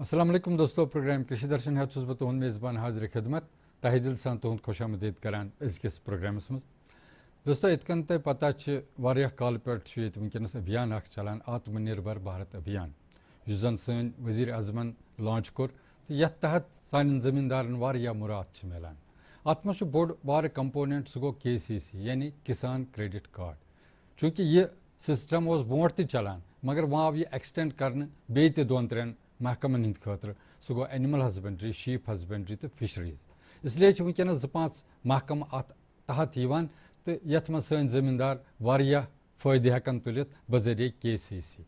السلام علیکم دوستو، پروگرام کشی درشن ہیت بہ تہد میزبان حاضر خدمت تہ دل سان تہد خوش آمدید کران ازکس پروگرامس مز. دوستو یت کن تہ پتہ واریاہ کال پہ یہ ونکس ابھیان اخ چلان آتم نربھر بھارت ابھیان اس زن سن وزیر اعظمن لانچ کور تو یتھ تحت سان زمیندارن واریاہ مراد ملان. ات مز بوڑ بار کمپوننٹ سہ گو KCC یعنی کسان کریڈٹ کارڈ. چونکہ یہ سسٹم اس برونٹ تہ چلان مگر وہ آو یہ ایکسٹینڈ کرنے بیٚیہِ تہِ دۄن ترٛٮ۪ن محکمن ہند خاطر. سہ گو اینیمل ہسبنڈری، شیپ ہسبنڈری تو فشریز. اس لیے ونکس 2-5 محکمہ ات تحت تو یت من سن زمیندار واریاہ فائدہ ہیکن تلت بذریعہ KCC.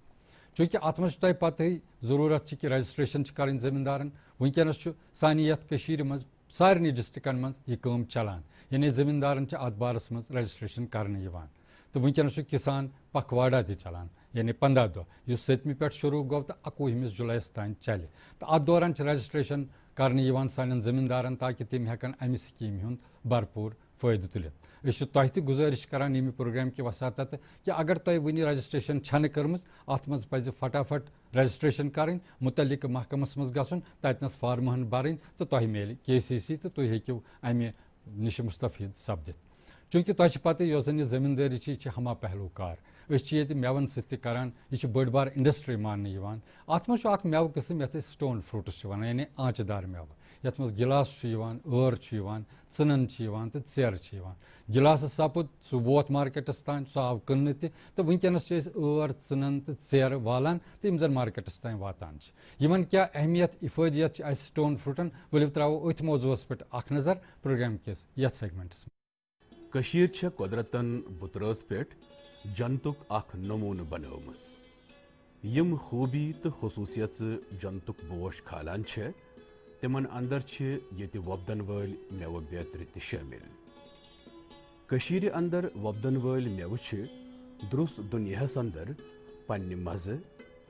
چونکہ ات من تہ پتہ ضرورت کہ رجسٹریشن کریں زمیندارن. ونکس سانہ یت مز سارے ڈسٹرکن مز یہ کام چلان، یعنی زمیندارن ات بارس مز رجسٹریشن کرنے یوان. تو ونکس کسان پکھواڑا تہ چلان، یعنی 15 دہ اس 7 پہ شروع گو تو 21 جولائی تان چلے. تو ات دوران رجسٹریشن کرنے یوان سان زمیندارن تاکہ تم ہیکن امہ سکیم ہند بھرپور فائدہ تلت. اس تہ تہ گزارش کران یمہ پروگرام کی وساطت کہ اگر تہ ونہ رجسٹریشن چھن کرمز ات مز پزِ فٹافٹ رجسٹریشن کریں، متعلقہ محکمس مز گژھن، تتنس فارمہن برن تو تہ میلہِ KCC تو تھی ہیکو امہ نش مستفید سپدت. چونکہ تہ پتہ اس زن یہ زمینداری یہ ہما پہلو کار. اس یہ میون ست کران، یہ بڑ بار انڈسٹری ماننے یوان. ات مز اخ میوہ قسم یت سٹون فروٹس ونان، یعنی آنچہ دار میوہ. یت مز گلاس ٲر ژٕنن تو ژیر. گلاس سپد سہ ووت مارکیٹس تان، سہ آو کٕننہٕ تہِ. تو ونکس ٲر ژٕنن تو ژیر والان تو یم زن مارکیٹس تان واتان. یمن کیا اہمیت افادیت اس سٹون فروٹن، ولو تراو ات موضوعس پہ اخ نظر پروگرام کس یت سیگمنٹس. کشیر چھ قدرتن بطرس پہ جنتک اخ نمونہ بنومس. یم خوبی تو خصوصیت جنتک بوش کھالان چھ تمن اندر چھ یت وۄپدن وٲلۍ میوٕ بیترِ تہِ شٲمِل. کشیر اندر وۄپدن وٲلۍ میوٕ چھ درست دنیاہس اندر پننہِ مزٕ،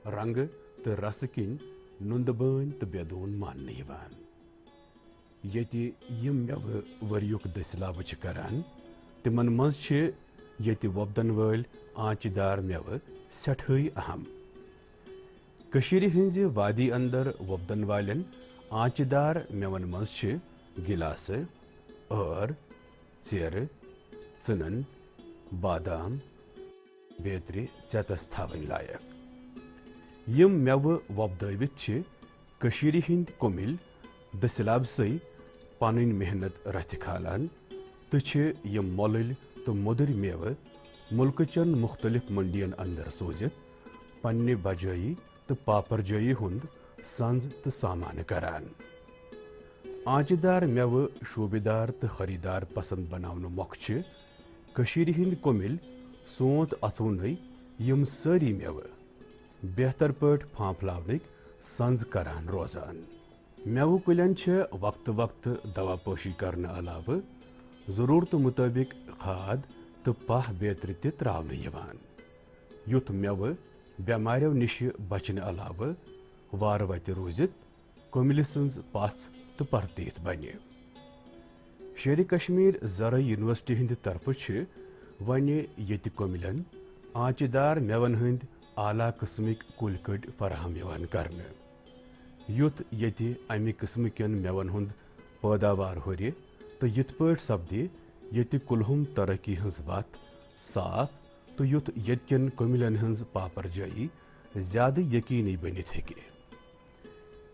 رنگہٕ تہٕ رسہٕ کِنۍ نُندٕ بٲنۍ تہٕ بیدون ماننہٕ یوان. ییٚتہِ یِم میوٕ ؤریُک دٔسِلابہٕ چھِ کران تمن منٛز چھِ ییٚتہِ وۄپدن وٲلۍ آنچہِ دار میوٕ سٮ۪ٹھٲے اہم. کشیٖرِ ہٕنٛزِ وادی اندر وۄپدن والٮ۪ن آنچہِ دار میون منٛز چھِ گلاسہٕ، ٲر، ژیرٕ، ژٕنن، بادام بیترِ ژیتس تھاوٕنۍ لایق. یِم میوٕ وۄپدٲوِتھ چھِ کشیٖرِ ہٕنٛدۍ کۄمِلۍ دٔسِلابہٕ سٕے پنٕنۍ محنت رتھِ کھالان تہٕ چھِ یِم مۄلٕلۍ تہٕ مۄدٕرۍ میوٕ مُلکہٕ چٮ۪ن مختلف منڈین اندر سوٗزِتھ پننہِ بجٲیی تہٕ پاپرجٲیی ہُنٛد سنٛز تہٕ سامانہٕ کران. آنچہِ دار میوٕ شوٗبہِ دار تہٕ خریٖدار پسنٛد بناونہٕ مۄکھٕ چھِ کشیٖرِ ہٕنٛدۍ کۄمِلۍ سونٛت اژوُنُے یِم سٲری میوٕ بہتر پٲٹھۍ پھانٛپھلاونٕکۍ سنٛز کران روزان. میوٕ کُلٮ۪ن چھِ وقتہٕ وقتہٕ دوا پٲشی کرنہٕ علاوٕ ضروٗرتہٕ مُطٲبق کھاد تہٕ پاہ بیترِ تہِ تراونہٕ یِوان، یُتھ میوٕ بٮ۪ماریو نِشہِ بچنہٕ علاوٕ وارٕ وتہِ روٗزِتھ کۄمِلہِ سٕنٛز پژھ تہٕ پرتیٖت بنہِ. شیرِ کشمیٖر زرعی یونیورسٹی ہٕنٛدِ طرفہٕ چھِ وۄنہِ ییٚتہِ کۄمِلٮ۪ن آنچہِ دار میوَن ہٕنٛدۍ اعلیٰ قٕسمٕکۍ کُلۍ کٔٹۍ فراہم یِوان کرنہٕ، یُتھ ییٚتہِ امہِ قٕسمہٕ کٮ۪ن میوَن ہُنٛد پٲداوار ہُرِ تہٕ یِتھ پٲٹھۍ سپدِ ییٚتہِ کُلہُم ترقی ہٕنٛز وتھ صاف تہٕ یُتھ ییٚتہِ کٮ۪ن کۄمِلٮ۪ن ہٕنٛز پاپرجٲیی زیادٕ یقیٖنی بٔنِتھ ہیٚکہِ.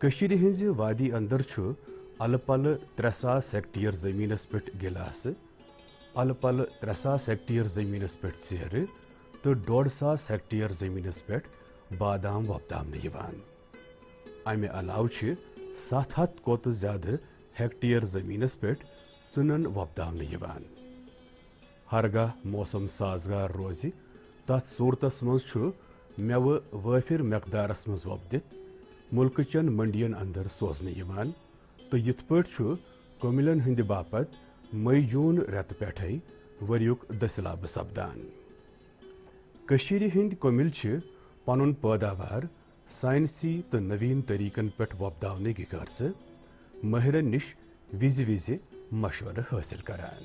کشیٖرِ ہٕنٛزِ وادی اندر چھُ الہٕ پلہٕ 3000 ہیکٹیر زمیٖنس پٮ۪ٹھ گِلاسہٕ، الہٕ پلہٕ 3000 ہیکٹیر زمیٖنس پٮ۪ٹھ ژیرٕ تہٕ 150 ہیکٹیر زمیٖنس پٮ۪ٹھ بادام وۄپداونہٕ یِوان. امہِ علاوٕ چھِ 700 کھۄتہٕ زیادٕ ہیکٹیر زمیٖنس پٮ۪ٹھ ژٕنن وۄپداونہٕ یِوان. ہرگاہ موسم سازگار روزِ تتھ صوٗرتس منٛز چھُ میوٕ وٲفر مقدارس منٛز وۄپدِتھ مُلکہٕ چٮ۪ن منڈین اندر سوزنہٕ یِوان تہٕ یِتھ پٲٹھۍ چھُ کۄمِلٮ۪ن ہٕنٛدِ باپتھ مئی جوٗن رٮ۪تہٕ پٮ۪ٹھَے ؤریُک دٔسِلابہٕ سپدان. کشیٖرِ ہٕنٛدۍ کۄمِلۍ چھِ پنُن پٲداوار ساینسی تہٕ نویٖن طٔریٖقن پٮ۪ٹھ وۄپداونٕکۍ غرضہٕ مٲہِرن نِش وِزِ وِزِ مشورٕ حٲصِل کران.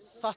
7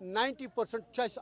90%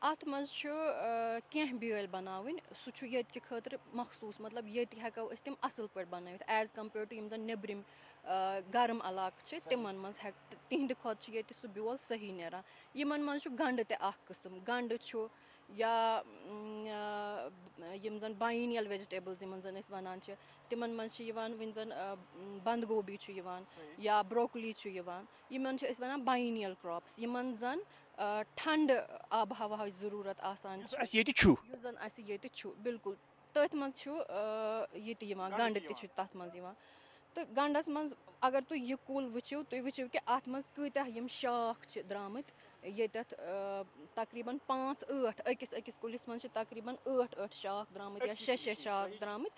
ات منٛز چھُ کینٛہہ بیٲلۍ بناوٕنۍ سُہ چھُ ییٚتہِ کہِ خٲطرٕ مخصوٗص مطلب ییٚتہِ ہٮ۪کو أسۍ تِم اَصٕل پٲٹھۍ بنٲوِتھ ایز کمپیٲرڈ ٹُو یِم زن نیٚبرِم گرم علاقہٕ چھِ تِمن منٛز تِہنٛدِ کھۄتہٕ چھُ ییٚتہِ سُہ بیول صحیح نیران یِمن منٛز چھُ گنڈٕ تہِ اکھ قٕسم گنڈٕ چھُ یا یِم زن باینیل ویجِٹیبٕلز یِمن زن أسۍ وَنان چھِ تِمن منٛز چھِ یِوان وۄنۍ زن بنٛد گوبی چھُ یِوان یا بروکلی چھُ یِوان یِمن چھِ أسۍ وَنان باینیل کراپٕس یِمن زن ٹھنڈٕ آبہٕ ہواہٕچ ضروٗرت آسان چھِ یُس زن اَسہِ ییٚتہِ چھُ بِلکُل تٔتھۍ منٛز چھُ یہِ تہِ یِوان گنڈٕ تہِ چھُ تتھ منٛز یِوان تہٕ گنڈس منٛز اگر تُہۍ یہِ کُل وٕچھِو تُہۍ وٕچھِو کہِ اتھ منٛز کۭتیاہ یِم شاخ چھِ درٛامٕتۍ ییٚتٮ۪تھ تقریٖبن 5-8 أکِس کُلِس منٛز چھِ تقریٖبن 8 شاخ درٛامٕتۍ یا 6 شاخ درٛامٕتۍ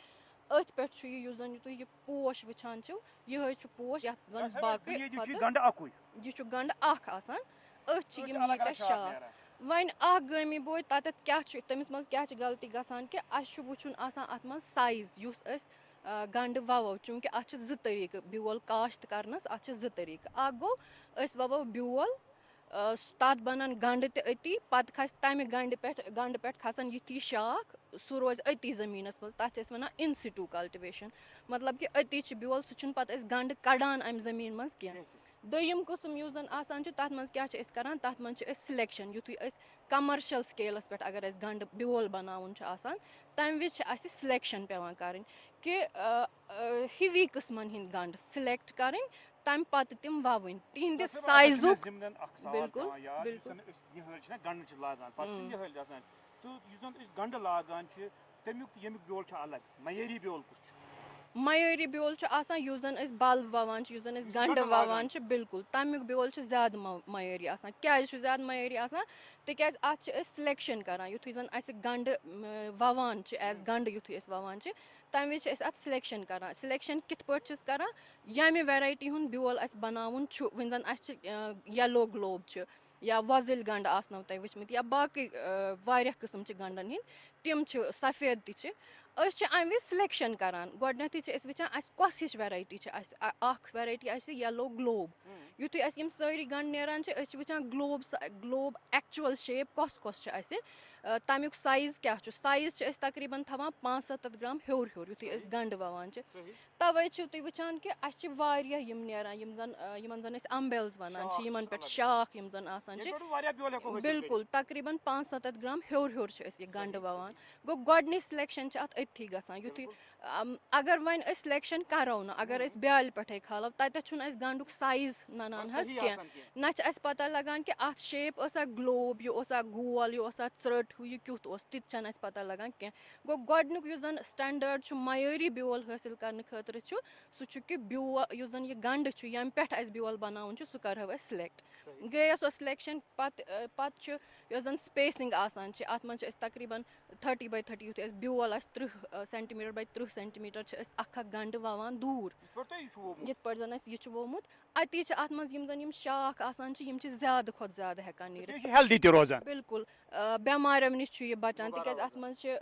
أتھۍ پٮ۪ٹھ چھُ یہِ یُس زن تُہۍ یہِ پوش وٕچھان چھِو یِہوے چھُ پوش یتھ زن باقٕے یہِ چھُ گنڈٕ اکھ آسان أتھۍ چھِ یِم ییٖتیاہ شاخ وۄنۍ اکھ گٲمی بوے تتٮ۪تھ کیاہ چھُ تٔمِس منٛز کیاہ چھِ غلطی گژھان کہِ اسہِ چھُ وٕچھُن آسان اتھ منٛز سایز یُس أسۍ گنڈٕ ووو چوٗنٛکہِ اتھ چھِ 2 طٔریٖقہٕ بیول کاشت کرنس اتھ چھِ 2 طٔریٖقہٕ اکھ گوٚو أسۍ ووو بیول تتھ بنن گنڈٕ تہِ أتی پتہٕ کھسہِ تمہِ گنڈٕ پٮ۪ٹھ کھسن یِتھی شاخ سُہ روزِ أتی زٔمیٖنس منٛز تتھ چھِ أسۍ ونان اِن سِٹوٗ کلٹِویشن مطلب کہِ أتی چھُ بیول سُہ چھُنہٕ پتہٕ أسۍ گنڈٕ کڑان امہِ زٔمیٖن منٛز کینٛہہ دوٚیِم قٕسم یُس زن آسان چھُ تتھ منٛز کیاہ چھِ أسۍ کران تتھ منٛز چھِ أسۍ سِلیکشن یِتھُے أسۍ کمرشل سکیلس پٮ۪ٹھ اگر اَسہِ گنڈٕ بیول بناوُن چھُ آسان تمہِ وِزِ چھِ اسہِ سِلیکشن پیٚوان کرٕنۍ کہِ ہِوی قٕسمن ہٕنٛدۍ گنڈٕ سِلیکٹ کرٕنۍ تمہِ پتہٕ تِم ووٕنۍ تِہنٛدِ سایزُک بِلکُل میٲری بیول چھُ آسان یُس زن أسۍ بلب ووان چھِ یُس زن أسۍ گنڈٕ ووان چھِ بِلکُل تمیُک بیول چھُ زیادٕ میٲری آسان کیازِ چھُ زیادٕ میٲری آسان تِکیازِ اتھ چھِ أسۍ سِلیکشن کران یِتھُے زن اسہِ گنڈٕ ووان چھِ ایز گنڈٕ یِتھُے أسۍ ووان چھِ تمہِ وِزِ چھِ أسۍ اتھ سِلیکشن کران سِلیکشن کِتھ پٲٹھۍ چھِس کران ییٚمہِ ویرایٹی ہُنٛد بیول اسہِ بناوُن چھُ وۄنۍ زن اسہِ چھِ یلو گلوب چھِ یا وۄزٕلۍ گنڈٕ آسنو تۄہہِ وٕچھمٕتۍ یا باقٕے واریاہ قٕسم چھِ گنڈن ہٕنٛدۍ تِم چھِ سفید تہِ چھِ أسۍ چھِ امہِ وِزِ سِلیکشن کران گۄڈٕنیتھٕے چھِ أسۍ وٕچھان اسہِ کۄس ہِش ویرایٹی چھِ اسہِ اکھ ویرایٹی آسہِ یلو گلوب یِتھُے اسہِ یِم سٲری گنڈٕ نیران چھِ أسۍ چھِ وٕچھان گلوب ایکچُول شیپ کۄس چھِ اسہِ تمیُک سایز کیاہ چھُ سایز چھِ أسۍ تقریٖبن تھاوان 500 گرام ہیوٚر یِتھُے أسۍ گنڈٕ ووان چھِ توے چھِو تُہۍ وٕچھان کہِ اسہِ چھِ واریاہ یِم نیران یِمن زن أسۍ امبیلز ونان چھِ یِمن پٮ۪ٹھ شاخ یِم زن آسان چھِ بِلکُل تقریٖبن 500 گرام ہیوٚر چھِ أسۍ یہِ گنڈٕ ووان گوٚو گۄڈٕنِچ سِلیکشن چھِ اتھ أتھی گژھان یِتھُے اگر وۄنۍ أسۍ سِلیکشن کرو نہٕ اگر أسۍ بیالہِ پٮ۪ٹھے کھالو تتٮ۪تھ چھُنہٕ اسہِ گنڈُک سایز ننان حظ کینٛہہ نہ چھِ اسہِ پتہ لگان کہِ اتھ شیپ ٲسا گلوب یہِ اوسا گول یہِ اوسا ژرٛٹ ہُہ یہِ کیُتھ اوس تہِ تہِ چھنہٕ اسہِ پتہ لگان کینٛہہ گوٚو گۄڈٕنیُک یُس زن سٹینڈٲرڈ چھُ معیٲری بیول حٲصِل کرنہٕ خٲطرٕ چھُ سُہ چھُ کہِ بیول یُس زن یہِ گنڈٕ چھُ ییٚمہِ پٮ۪ٹھ اسہِ بیول بناوُن چھُ سُہ کرہو أسۍ سِلیکٹ گٔیے سۄ سِلیکشن پتہٕ چھُ یۄس زن سپیسِنگ آسان چھِ اتھ منٛز چھِ أسۍ تقریٖبن 30x30 یُتھُے اَسہِ بیول آسہِ 30 سینٹِمیٖٹر باے 30 سینٹِمیٖٹر چھِ أسۍ اکھ گنڈٕ ووان دوٗر یِتھ پٲٹھۍ زن اَسہِ یہِ چھُ ووٚمُت اتی چھِ اتھ منٛز یِم زن یِم شاخ آسان چھِ یِم چھِ زیادٕ کھۄتہٕ زیادٕ ہٮ۪کان نیٖرِتھ بِلکُل بٮ۪مارٮ۪و نِش چھُ یہِ بچان تِکیازِ اتھ منٛز چھِ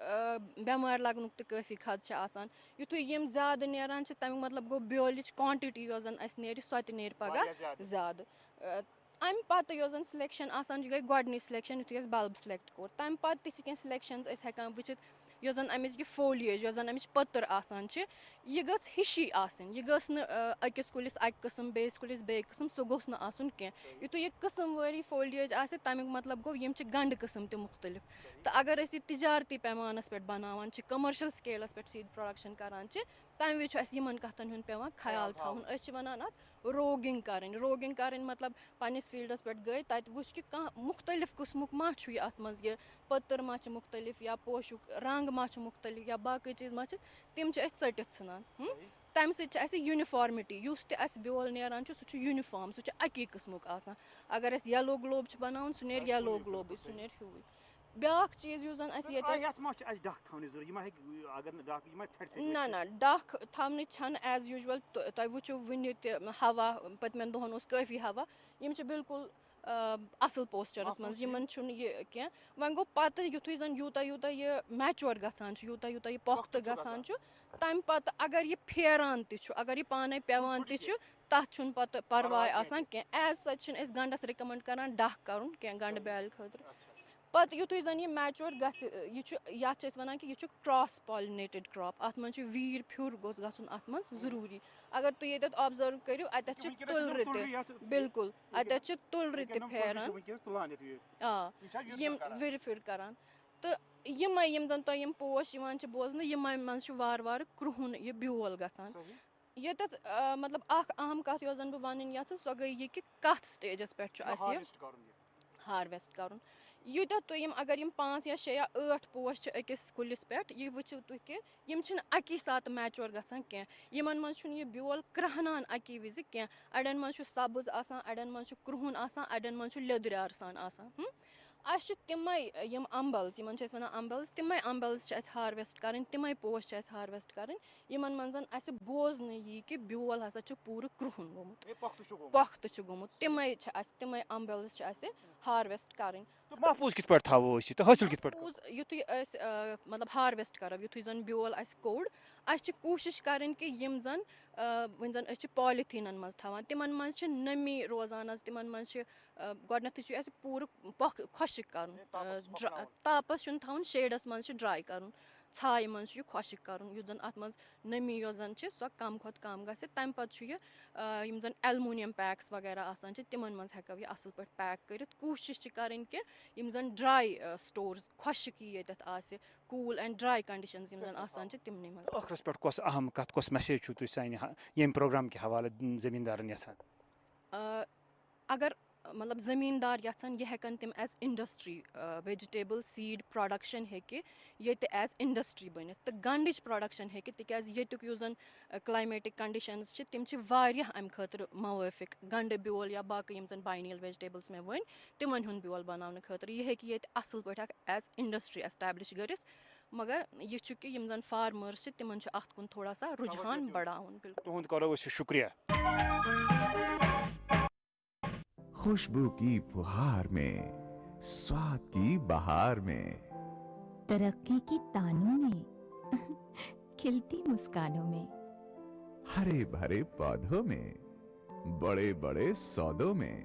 بٮ۪مارِ لگنُک تہِ کٲفی خدشہٕ چھِ آسان یِتھُے یِم زیادٕ نیران چھِ تمیُک مطلب گوٚو بیولٕچ کانٹِٹی یۄس زن اسہِ نیرِ سۄ تہِ نیرِ پگاہ زیادٕ امہِ پتہٕ یۄس زن سِلیکشن آسان چھِ گٔے گۄڈٕنِچ سِلیکشن یِتھُے اَسہِ بلب سِلیکٹ کوٚر تمہِ پتہٕ تہِ چھِ کینٛہہ سِلیکشنز أسۍ ہٮ۪کان وٕچھِتھ یۄس زن امِچ یہِ فولیج یۄس زن امِچ پٔتٕر آسان چھِ یہِ گٔژھ ہِشی آسٕنۍ یہِ گٔژھ نہٕ أکِس کُلِس اکہِ قٕسم بیٚیِس کُلِس بیٚیہِ قٕسم سُہ گوٚژھ نہٕ آسُن کینٛہہ یِتھُے یہِ قٕسم وٲری فولیج آسہِ تمیُک مطلب گوٚو یِم چھِ گنڈٕ قٕسم تہِ مُختٔلِف تہٕ اگر أسۍ یہِ تِجارتی پیمانس پٮ۪ٹھ بناوان چھِ کمرشل سکیلس پٮ۪ٹھ سیٖد پروڈکشن کران چھِ تمہِ وِزِ چھُ اسہِ یِمن کتھن ہُنٛد پیٚوان خیال تھاوُن أسۍ چھِ ونان اتھ روگِنگ کرٕنۍ مطلب پننس فیٖلڈس پٮ۪ٹھ گٔے تتہِ وٕچھ کہِ کانٛہہ مُختٔلِف قٕسمُک ما چھُ یہِ اتھ منٛز یہِ پٔتٕر ما چھِ مُختٔلِف یا پوشُک رنٛگ ما چھُ مُختٔلِف یا باقٕے چیٖز ما چھِس تِم چھِ أسۍ ژٔٹِتھ ژھٕنان تمہِ سۭتۍ چھِ اسہِ یوٗنِفارمٹی یُس تہِ اسہِ بیول نیران چھُ سُہ چھُ یوٗنِفارم سُہ چھُ اکی قٕسمُک آسان اگر اسہِ یلو گلوب چھُ بناوُن سُہ نیرِ یلو گلوبٕے سُہ نیرِ ہیوٗوٕے بیاکھ چیٖز یُس زن اسہِ ییٚتہِ نہ ڈکھ تھاونٕچ چھنہٕ ایز یوٗجول تۄہہِ وٕچھِو وُنہِ تہِ ہوا پٔتمٮ۪ن دۄہن اوس کٲفی ہوا یِم چھِ بِلکُل اصٕل پوسچرس منٛز یِمن چھُنہٕ یہِ کینٛہہ وۄنۍ گوٚو پتہٕ یِتھُے زن یوٗتاہ یہِ میچور گژھان چھُ یوٗتاہ یہِ پۄختہٕ گژھان چھُ تمہِ پتہٕ اگر یہِ پھیران تہِ چھُ اگر یہِ پانے پیٚوان تہِ چھُ تتھ چھُنہٕ پتہٕ پرواے آسان کینٛہہ ایز سچ چھِنہٕ أسۍ گنڈس رِکمنڈ کران ڈکھ کرُن کینٛہہ گنڈٕ بیالہِ خٲطرٕ پتہٕ یُتھُے زَن یہِ میچور گژھِ یہِ چھُ یَتھ چھِ أسۍ وَنان کہِ یہِ چھُ کرٛاس پالِنیٹِڈ کرٛاپ اَتھ منٛز چھُ ویٖر پھیُر گوٚژھ گژھُن اَتھ منٛز ضروٗری اگر تُہۍ ییٚتٮ۪تھ آبزٔرٕو کٔرِو اَتٮ۪تھ چھِ تُلرِ تہِ بِلکُل اَتٮ۪تھ چھِ تُلرِ تہِ پھیران آ یِم وِرِ پھِر کَران تہٕ یِمے یِم زَن تۄہہِ یِم پوش یِوان چھِ بوزنہٕ یِمے منٛز چھُ وارٕ وارٕ کرٛہُن یہِ بیول گژھان ییٚتٮ۪تھ مطلب اَکھ اہم کَتھ یۄس زَن بہٕ وَنٕنۍ یَژھٕ سۄ گٔے یہِ کہِ کَتھ سٹیجَس پٮ۪ٹھ چھُ اَسہِ یہِ ہارویسٹ کَرُن یوٗتاہ تُہۍ یِم اگر یِم 5 یا 6 یا 8 پوش چھِ أکِس کُلِس پٮ۪ٹھ یہِ وٕچھِو تُہۍ کہِ یِم چھِنہٕ اَکی ساتہٕ میچور گژھان کینٛہہ یِمَن منٛز چھُنہٕ یہِ بیول کرٛہنان اَکی وِزِ کینٛہہ اَڑٮ۪ن منٛز چھُ سبٕز آسان اَڑٮ۪ن منٛز چھُ کرٛہُن آسان اَڑٮ۪ن منٛز چھُ لیٚدریٛار سان آسان اَسہِ چھِ تِمے یِم اَمبلز یِمن چھِ أسۍ وَنان اَمبلز تِمے اَمبلز چھِ اَسہِ ہارویسٹ کَرٕنۍ تِمے پوش چھِ اَسہِ ہارویسٹ کَرٕنۍ یِمن منٛز اَسہِ بوزنہٕ یی کہِ بیول ہسا چھُ پوٗرٕ کرٛہُن گوٚمُت پۄختہٕ چھُ گوٚمُت تِمے چھِ اَسہِ تِمے اَمبلز چھِ اَسہِ ہارویسٹ کَرٕنۍ محفوٗظ کِتھ پٲٹھۍ تھاوو أسۍ یہِ تہٕ حٲصِل کِتھ پٲٹھۍ محفوٗظ یِتھُے أسۍ مطلب ہارویسٹ کَرو یِتھُے زَن بیول اَسہِ کوٚڑ اَسہِ چھِ کوٗشِش کَرٕنۍ کہِ یِم زَن وۄنۍ زَن أسۍ چھِ پالِتھیٖنَن منٛز تھاوان تِمن منٛز چھِ نٔمی روزان حظ تِمن منٛز چھِ گۄڈٕنٮ۪تھٕے چھُ اَسہِ پوٗرٕ خۄشِک کَرُن تاپَس چھُنہٕ تھاوُن شیڈَس منٛز چھُ ڈرٛاے کَرُن ژھایہِ منٛز چھُ یہِ خۄشِک کَرُن یُتھ زَن اَتھ منٛز نٔمی یۄس زَن چھِ سۄ کَم کھۄتہٕ کَم گژھِ تَمہِ پَتہٕ چھُ یہِ یِم زَن ایلموٗنِیَم پیکٕس وغیرہ آسان چھِ تِمن منٛز ہٮ۪کو یہِ اَصٕل پٲٹھۍ پیک کٔرِتھ کوٗشِش چھِ کَرٕنۍ کہِ یِم زَن ڈرٛاے سٹورٕز خۄشِک یی ییٚتٮ۪تھ آسہِ کوٗل اینڈ ڈرٛاے کَنڈِشَنٕز یِم زَن آسان چھِ تِمنٕے منٛز ٲخرَس پٮ۪ٹھ کۄس اہم کَتھ کۄس میسیج چھُو تُہۍ سانہِ ییٚمہِ پرٛوگرام کہِ حوالہٕ زٔمیٖندارَن یَژھان اگر مطلب زٔمیٖندار یَژھان یہِ ہٮ۪کَن تِم as industry vegetable seed production ہیٚکہِ ییٚتہِ ایز اِنڈَسٹِرٛی بٔنِتھ تہٕ گَنٛڈٕچ پرٛوڈَکشَن ہیٚکہِ تِکیٛازِ ییٚتیُک یُس زَن کٕلایمیٹِک کَنڈِشَنٕز چھِ تِم چھِ واریاہ اَمہِ خٲطرٕ موٲفِق گَنٛڈٕ بیول یا باقٕے یِم زَن باینیٖل ویجِٹیبٕلز مےٚ ؤنۍ تِمَن ہُنٛد بیول بَناونہٕ خٲطرٕ یہِ ہیٚکہِ ییٚتہِ اَصٕل پٲٹھۍ اکھ ایز اِنڈَسٹِرٛی اٮ۪سٹیبلِش کٔرِتھ مگر یہِ چھُ کہِ یِم زَن فارمٲرٕس چھِ تِمن چھُ اَتھ کُن تھوڑا سا رُجحان بَڑاوُن تُہُنٛد کَرو أسۍ شُکریہ خوشبو کی بہار میں سواد کی بہار میں ترقی کی تانوں میں کھلتی مسکانوں میں ہرے بھرے پودوں میں بڑے بڑے سودوں میں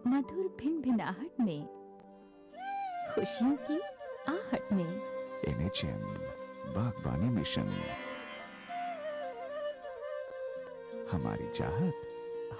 مدھر بھن بھناہٹ میں خوشیوں کی آہٹ میں NHM باغبانی مشن ہماری چاہت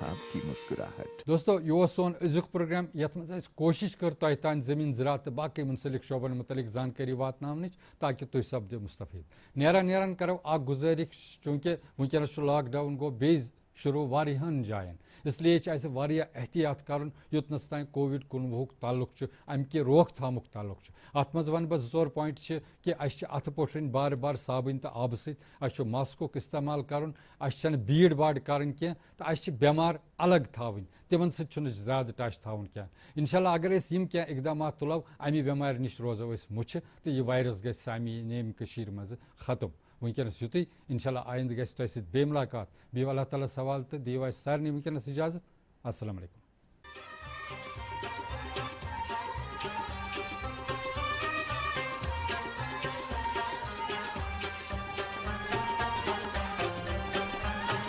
آپ کی مسکراہٹ دوستو یہ سون أزیُک پروگرام یتھ منٛز أسۍ کوشش کٔر تۄہہِ تانۍ زٔمیٖن زِراعت تہٕ باقٕے مُنسلِک شعبن متعلق زانکٲری واتناونٕچ تاکہِ تُہۍ سپدِو مُستفیٖد نیران کرو اکھ گُزٲرِش چوٗنٛکہِ وٕنکیٚنس چھُ لاک ڈاوُن گوٚو بیٚیہِ شروٗع واریاہن جاین اسلیے چھِ اَسہِ واریاہ احتیاط کَرُن یوٚتنَس تانۍ COVID-19 تعلق چھُ اَمہِ کہِ روک تھامُک تعلق چھُ اَتھ منٛز وَنہٕ بہٕ 2 پویِنٛٹ چھِ کہِ اَسہِ چھِ اَتھٕ پوٚٹھرٕنۍ بار بار صابٕنۍ تہٕ آبہٕ سۭتۍ اَسہِ چھُ ماسکُک اِستعمال کَرُن اَسہِ چھَنہٕ بیٖڈ باڑ کَرٕنۍ کینٛہہ تہٕ اَسہِ چھِ بٮ۪مار الگ تھاوٕنۍ تِمن سۭتۍ چھُنہٕ زیادٕ ٹچ تھاوُن کینٛہہ اِنشاء اللہ اگر أسۍ یِم کینٛہہ اقدامات تُلو اَمہِ بٮ۪مارِ نِش روزو أسۍ مُچھِ تہٕ یہِ وایرس گژھِ سانہِ کٔشیٖرِ منٛزٕ ختم وٕنکیٚنس یُتُے اِنشاء اللہ آیندٕ گژھِ تۄہہِ سۭتۍ بیٚیہِ مُلاقات بِہِو اللہ تعالیٰ سوال تہٕ دِیِو اَسہِ سارنٕے وٕنکیٚنس اِجازت السلام علیکُم